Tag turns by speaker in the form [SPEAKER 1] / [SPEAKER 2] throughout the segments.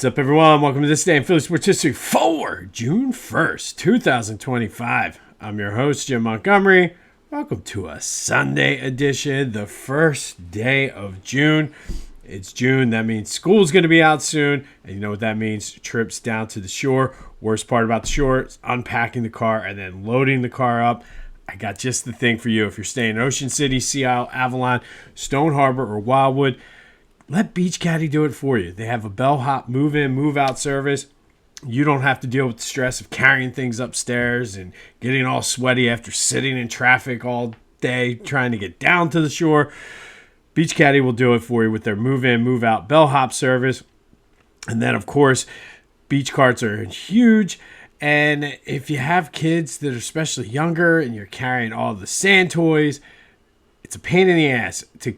[SPEAKER 1] What's up, everyone? Welcome to This Day in Philly Sports History for June 1st, 2025. I'm your host, Jim Montgomery. Welcome to a Sunday edition, the first day of June. It's June. That means school's going to be out soon. And you know what that means? Trips down to the shore. Worst part about the shore is unpacking the car and then loading the car up. I got just the thing for you. If you're staying in Ocean City, Sea Isle, Avalon, Stone Harbor, or Wildwood, let Beach Caddy do it for you. They have a bellhop move-in, move-out service. You don't have to deal with the stress of carrying things upstairs and getting all sweaty after sitting in traffic all day trying to get down to the shore. Beach Caddy will do it for you with their move-in, move-out bellhop service. And then, of course, beach carts are huge. And if you have kids that are especially younger and you're carrying all the sand toys, it's a pain in the ass to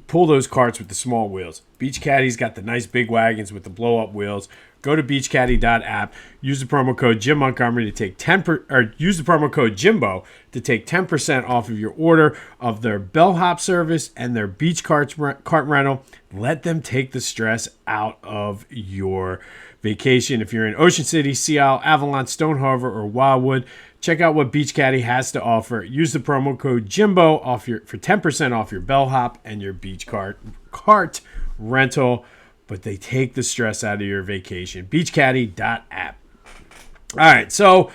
[SPEAKER 1] pull those carts with the small wheels. Beach Caddy's got the nice big wagons with the blow-up wheels. Go to beachcaddy.app. Use the promo code Jim Montgomery to take use the promo code Jimbo to take 10% off of your order of their bellhop service and their beach cart rental. Let them take the stress out of your vacation. If you're in Ocean City, Sea Isle, Avalon, Stone Harbor, or Wildwood, check out what Beach Caddy has to offer. Use the promo code Jimbo for 10% off your bellhop and your beach cart rental. But they take the stress out of your vacation. Beachcaddy.app. All right, so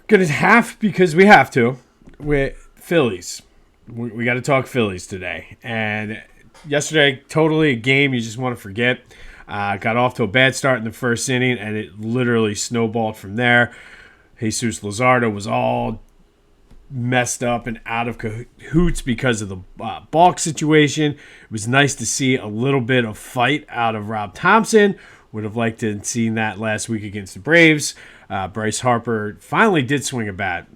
[SPEAKER 1] gonna have, because we have to, with Phillies. We got to talk Phillies today. And yesterday, totally a game you just want to forget. Got off to a bad start in the first inning, and it literally snowballed from there. Jesus Luzardo was all messed up and out of cahoots because of the balk situation. It was nice to see a little bit of fight out of Rob Thompson. Would have liked to have seen that last week against the Braves. Bryce Harper finally did swing a bat,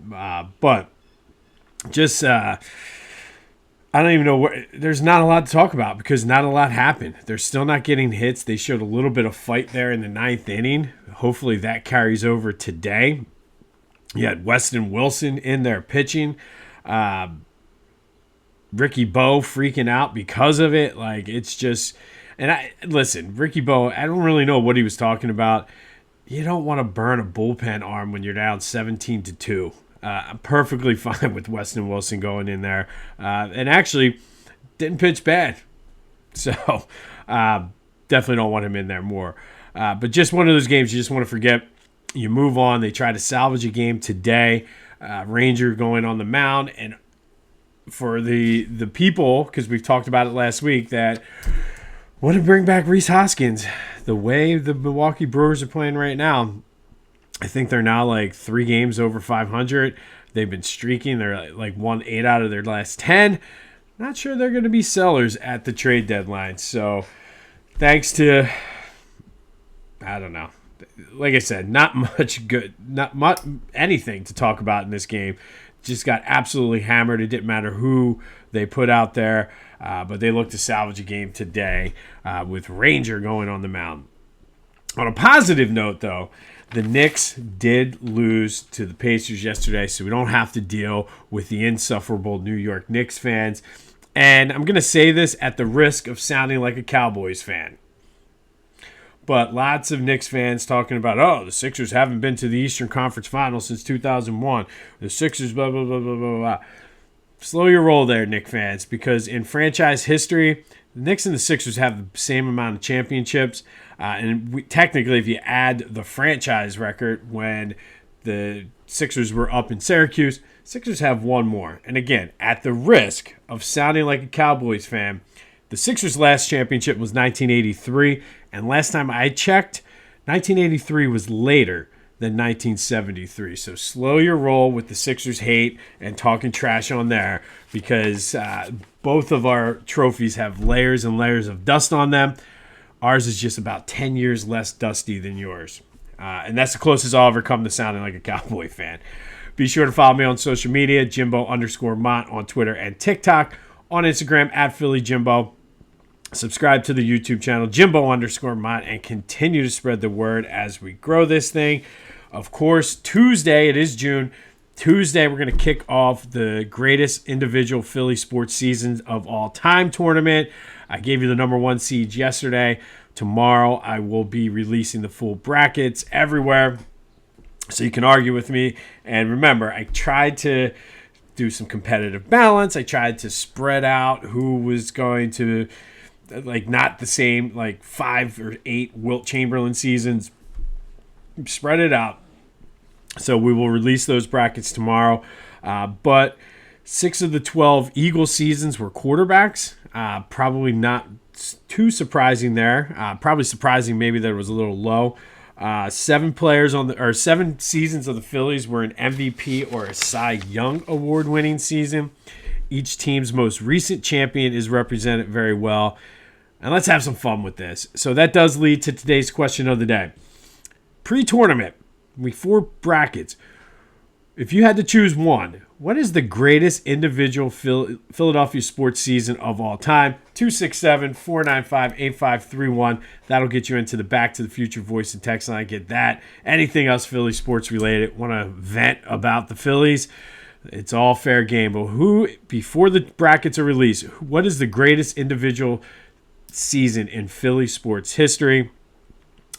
[SPEAKER 1] but just I don't even know there's not a lot to talk about because not a lot happened. They're still not getting hits. They showed a little bit of fight there in the ninth inning. Hopefully that carries over today. You had Weston Wilson in there pitching. Ricky Bo freaking out because of it. Like, it's just... And listen, Ricky Bo, I don't really know what he was talking about. You don't want to burn a bullpen arm when you're down 17-2. I'm perfectly fine with Weston Wilson going in there. And actually, didn't pitch bad. So, definitely don't want him in there more. But just one of those games you just want to forget. You move on. They try to salvage a game today. Ranger going on the mound. And for the people, because we've talked about it last week, that want to bring back Rhys Hoskins. The way the Milwaukee Brewers are playing right now, I think they're now like 3 games over 500. They've been streaking. They're like won 8 out of their last 10. Not sure they're going to be sellers at the trade deadline. So thanks to, I don't know. Like I said, not much anything to talk about in this game. Just got absolutely hammered. It didn't matter who they put out there, but they looked to salvage a game today with Ranger going on the mound. On a positive note, though, the Knicks did lose to the Pacers yesterday, so we don't have to deal with the insufferable New York Knicks fans. And I'm going to say this at the risk of sounding like a Cowboys fan. But lots of Knicks fans talking about, the Sixers haven't been to the Eastern Conference Finals since 2001. The Sixers, blah, blah, blah, blah, blah, blah. Slow your roll there, Knicks fans, because in franchise history, the Knicks and the Sixers have the same amount of championships. Technically, if you add the franchise record when the Sixers were up in Syracuse, Sixers have one more. And again, at the risk of sounding like a Cowboys fan, the Sixers' last championship was 1983, and last time I checked, 1983 was later than 1973. So slow your roll with the Sixers hate and talking trash on there, because both of our trophies have layers and layers of dust on them. Ours is just about 10 years less dusty than yours. And that's the closest I'll ever come to sounding like a Cowboy fan. Be sure to follow me on social media, Jimbo_Mont on Twitter and TikTok. On Instagram, @PhillyJimbo. Subscribe to the YouTube channel, Jimbo_Mont, and continue to spread the word as we grow this thing. Of course, Tuesday, it is June. Tuesday, we're going to kick off the greatest individual Philly sports seasons of all time tournament. I gave you the number 1 seed yesterday. tomorrow. I will be releasing the full brackets everywhere, so you can argue with me. And remember, I tried to do some competitive balance. I tried to spread out who was going to, like, not the same, like 5 or 8 Wilt Chamberlain seasons. Spread it out. So we will release those brackets tomorrow. But 6 of the 12 Eagle seasons were quarterbacks. Probably not too surprising there. Probably surprising maybe that it was a little low. 7 seasons of the Phillies were an MVP or a Cy Young Award winning season. Each team's most recent champion is represented very well. And let's have some fun with this. So that does lead to today's question of the day. Pre-tournament, we 4 brackets. If you had to choose one, what is the greatest individual Philadelphia sports season of all time? 267-495-8531. That'll get you into the Back to the Future voice and text line. Get that. Anything else Philly sports related? Want to vent about the Phillies? It's all fair game. But who, before the brackets are released, what is the greatest individual season in Philly sports history?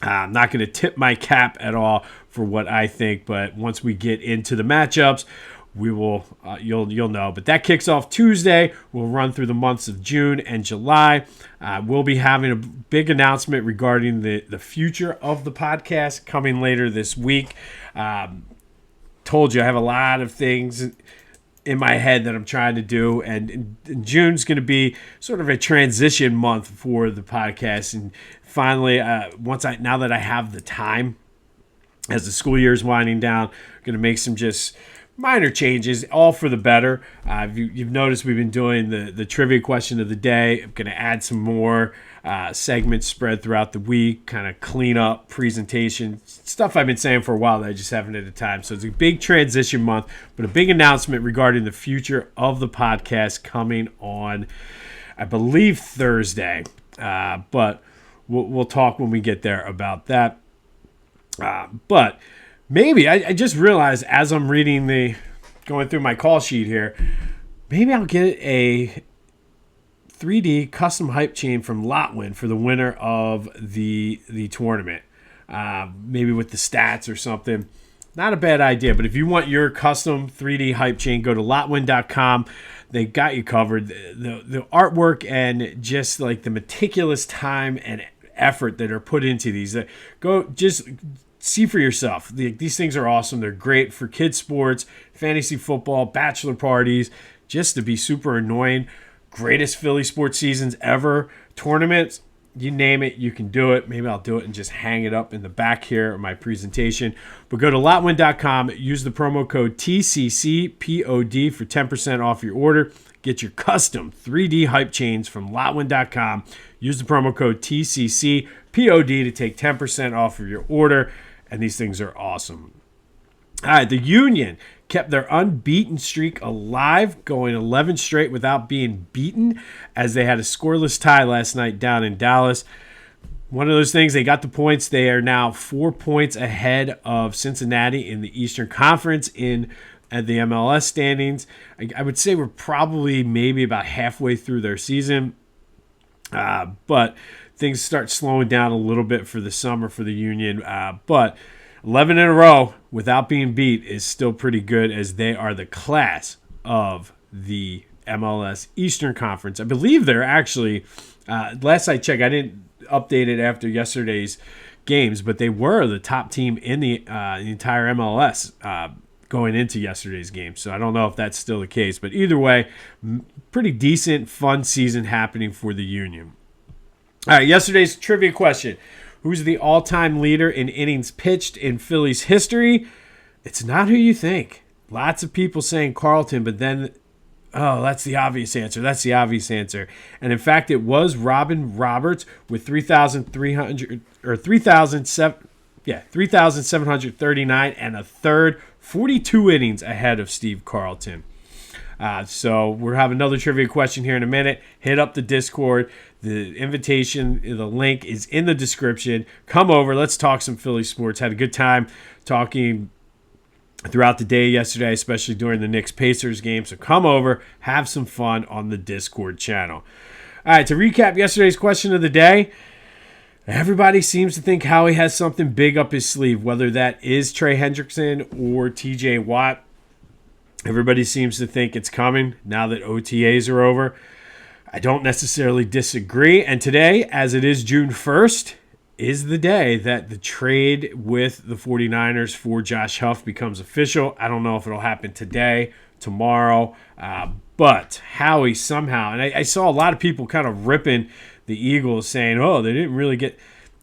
[SPEAKER 1] I'm not going to tip my cap at all for what I think, but once we get into the matchups, we will you'll know. But that kicks off Tuesday. We'll run through the months of June and July. We'll be having a big announcement regarding the future of the podcast coming later this week. Told you I have a lot of things in my head that I'm trying to do, and June's going to be sort of a transition month for the podcast. And finally, now that I have the time, as the school year is winding down, I'm going to make some just minor changes, all for the better. You've noticed we've been doing the trivia question of the day. I'm going to add some more segments spread throughout the week, kind of clean up presentation, stuff I've been saying for a while that I just haven't had the time. So it's a big transition month, but a big announcement regarding the future of the podcast coming on, I believe, Thursday. But we'll talk when we get there about that. But maybe I just realized as I'm going through my call sheet here, maybe I'll get a 3D custom hype chain from Lotwin for the winner of the tournament. Maybe with the stats or something. Not a bad idea, but if you want your custom 3D hype chain, go to lotwin.com. They got you covered. The artwork and just like the meticulous time and effort that are put into these. Go just see for yourself. These things are awesome. They're great for kids sports, fantasy football, bachelor parties, just to be super annoying. Greatest Philly sports seasons ever. Tournaments, you name it, you can do it. Maybe I'll do it and just hang it up in the back here of my presentation. But go to lotwin.com, use the promo code TCCPOD for 10% off your order. Get your custom 3D hype chains from lotwin.com. Use the promo code TCCPOD to take 10% off of your order. And these things are awesome. All right, the Union kept their unbeaten streak alive, going 11 straight without being beaten, as they had a scoreless tie last night down in Dallas. One of those things, they got the points. They are now 4 points ahead of Cincinnati in the Eastern Conference at the MLS standings. I would say we're probably maybe about halfway through their season. But things start slowing down a little bit for the summer for the Union. But 11 in a row without being beat is still pretty good, as they are the class of the MLS Eastern Conference. I believe they're actually, last I checked, I didn't update it after yesterday's games, but they were the top team in the entire MLS going into yesterday's game. So I don't know if that's still the case. But either way, pretty decent, fun season happening for the Union. All right, yesterday's trivia question. Who's the all-time leader in innings pitched in Phillies history? It's not who you think. Lots of people saying Carlton, but then, that's the obvious answer. That's the obvious answer. And in fact, it was Robin Roberts with 3,739 and a third, 42 innings ahead of Steve Carlton. So we'll have another trivia question here in a minute. Hit up the Discord. The invitation, the link is in the description. Come over. Let's talk some Philly sports. Had a good time talking throughout the day yesterday, especially during the Knicks-Pacers game. So come over. Have some fun on the Discord channel. All right, to recap yesterday's question of the day, Everybody seems to think Howie has something big up his sleeve, whether that is Trey Hendrickson or TJ Watt. Everybody seems to think it's coming now that OTAs are over. I don't necessarily disagree. And today, as it is June 1st, is the day that the trade with the 49ers for Josh Huff becomes official. I don't know if it'll happen today, tomorrow, but Howie somehow, and I saw a lot of people kind of ripping the Eagles saying, oh, they didn't really get,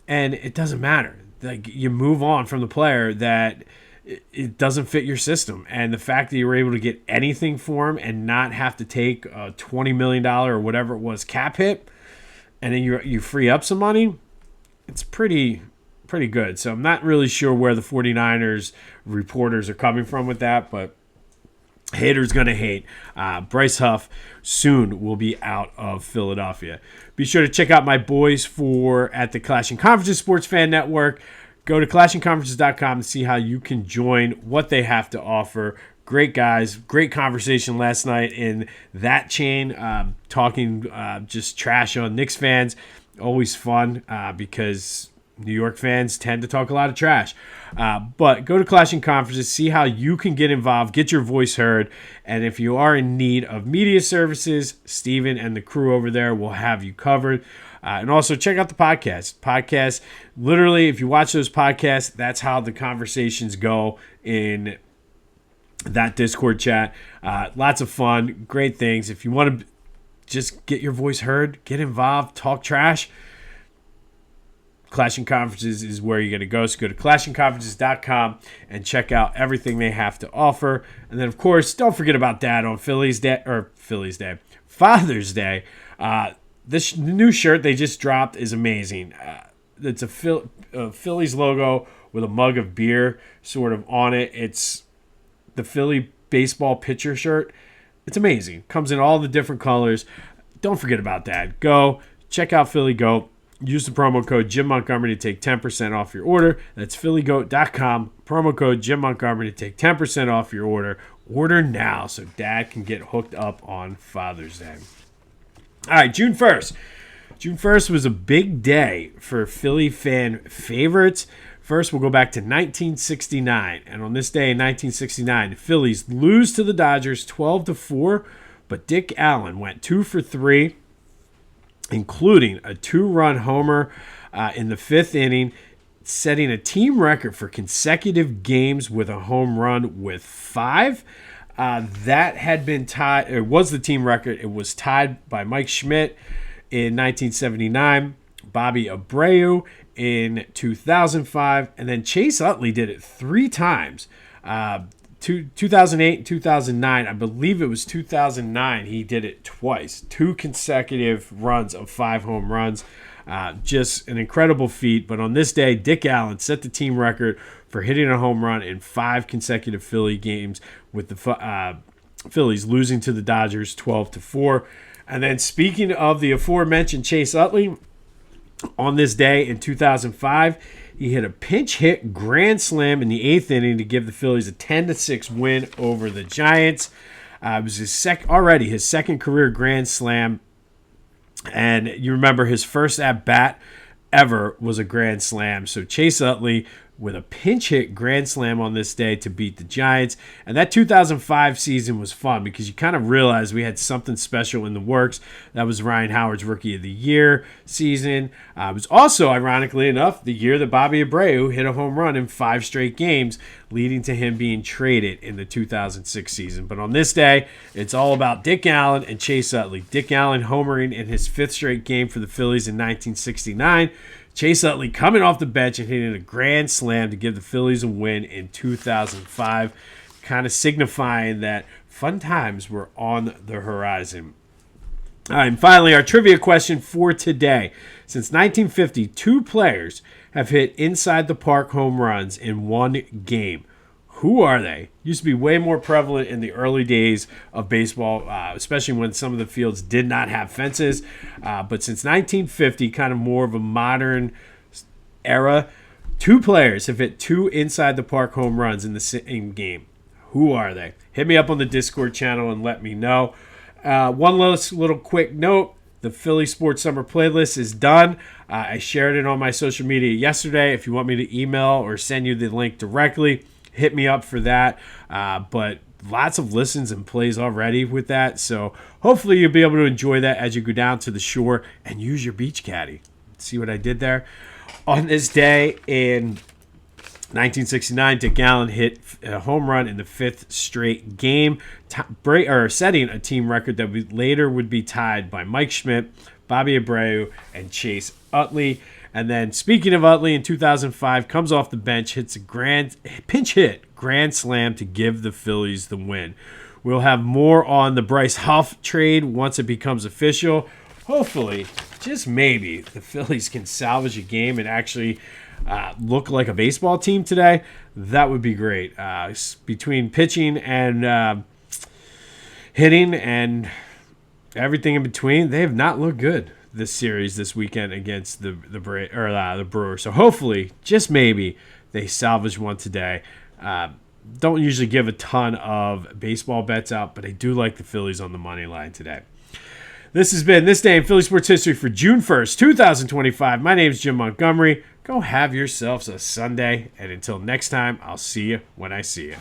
[SPEAKER 1] and it doesn't matter. Like, you move on from the player that it doesn't fit your system. And the fact that you were able to get anything for him and not have to take a $20 million or whatever it was cap hit, and then you free up some money, it's pretty good. So I'm not really sure where the 49ers reporters are coming from with that, but haters going to hate. Bryce Huff soon will be out of Philadelphia. Be sure to check out my boys at the Clashing Conferences Sports Fan Network. Go to clashingconferences.com to see how you can join, what they have to offer. Great guys, great conversation last night in that chain, talking just trash on Knicks fans. Always fun because New York fans tend to talk a lot of trash. But go to Clashing Conferences, see how you can get involved, get your voice heard. And if you are in need of media services, Steven and the crew over there will have you covered. And also check out the podcast. Literally, if you watch those podcasts, that's how the conversations go in that Discord chat. Lots of fun, great things. If you want to just get your voice heard, get involved, talk trash, Clashing Conferences is where you're going to go. So go to clashingconferences.com and check out everything they have to offer. And then, of course, don't forget about Dad on Father's Day. This new shirt they just dropped is amazing. It's a Phillies logo with a mug of beer sort of on it. It's the Philly baseball pitcher shirt. It's amazing. Comes in all the different colors. Don't forget about that. Go check out Philly Goat. Use the promo code Jim Montgomery to take 10% off your order. That's phillygoat.com. Promo code Jim Montgomery to take 10% off your order. Order now so Dad can get hooked up on Father's Day. All right, June 1st. June 1st was a big day for Philly fan favorites. First, we'll go back to 1969. And on this day in 1969, the Phillies lose to the Dodgers 12-4, but Dick Allen went 2 for 3, including a 2-run homer in the fifth inning, setting a team record for consecutive games with a home run with 5. That had been tied. It was the team record. It was tied by Mike Schmidt in 1979, Bobby Abreu in 2005, and then Chase Utley did it 3 times. 2008 and 2009. I believe it was 2009. He did it twice. 2 consecutive runs of 5 home runs. Just an incredible feat. But on this day, Dick Allen set the team record for hitting a home run in 5 consecutive Philly games, with the Phillies losing to the Dodgers 12-4. And then, speaking of the aforementioned Chase Utley, on this day in 2005, he hit a pinch hit grand slam in the 8th inning to give the Phillies a 10-6 win over the Giants. It was his second career grand slam. And you remember his first at-bat ever was a grand slam. So Chase Utley with a pinch hit grand slam on this day to beat the Giants. And that 2005 season was fun because you kind of realized we had something special in the works. That was Ryan Howard's Rookie of the Year season. It was also, ironically enough, the year that Bobby Abreu hit a home run in 5 straight games, leading to him being traded in the 2006 season. But on this day, it's all about Dick Allen and Chase Utley. Dick Allen homering in his 5th straight game for the Phillies in 1969. Chase Utley coming off the bench and hitting a grand slam to give the Phillies a win in 2005, kind of signifying that fun times were on the horizon. All right, and finally, our trivia question for today. Since 1950, 2 players have hit inside the park home runs in 1 game. Who are they? Used to be way more prevalent in the early days of baseball, especially when some of the fields did not have fences. But since 1950, kind of more of a modern era, 2 players have hit 2 inside the park home runs in the same game. Who are they? Hit me up on the Discord channel and let me know. One last little quick note. The Philly Sports Summer playlist is done. I shared it on my social media yesterday. If you want me to email or send you the link directly, hit me up for that. But lots of listens and plays already with that. So hopefully you'll be able to enjoy that as you go down to the shore and use your beach caddy. See what I did there? On this day in 1969, Dick Allen hit a home run in the 5th straight game, setting a team record that later would be tied by Mike Schmidt, Bobby Abreu, and Chase Utley. And then, speaking of Utley, in 2005, comes off the bench, hits a pinch hit grand slam to give the Phillies the win. We'll have more on the Bryce Huff trade once it becomes official. Hopefully, just maybe, the Phillies can salvage a game and actually look like a baseball team today. That would be great. Between pitching and hitting and everything in between, they have not looked good this series this weekend against the Brewers. So hopefully, just maybe, they salvage one today. Don't usually give a ton of baseball bets out, but I do like the Phillies on the money line today. This has been This Day in Philly Sports History for June 1st, 2025. My name is Jim Montgomery. Go have yourselves a Sunday, and until next time, I'll see you when I see you.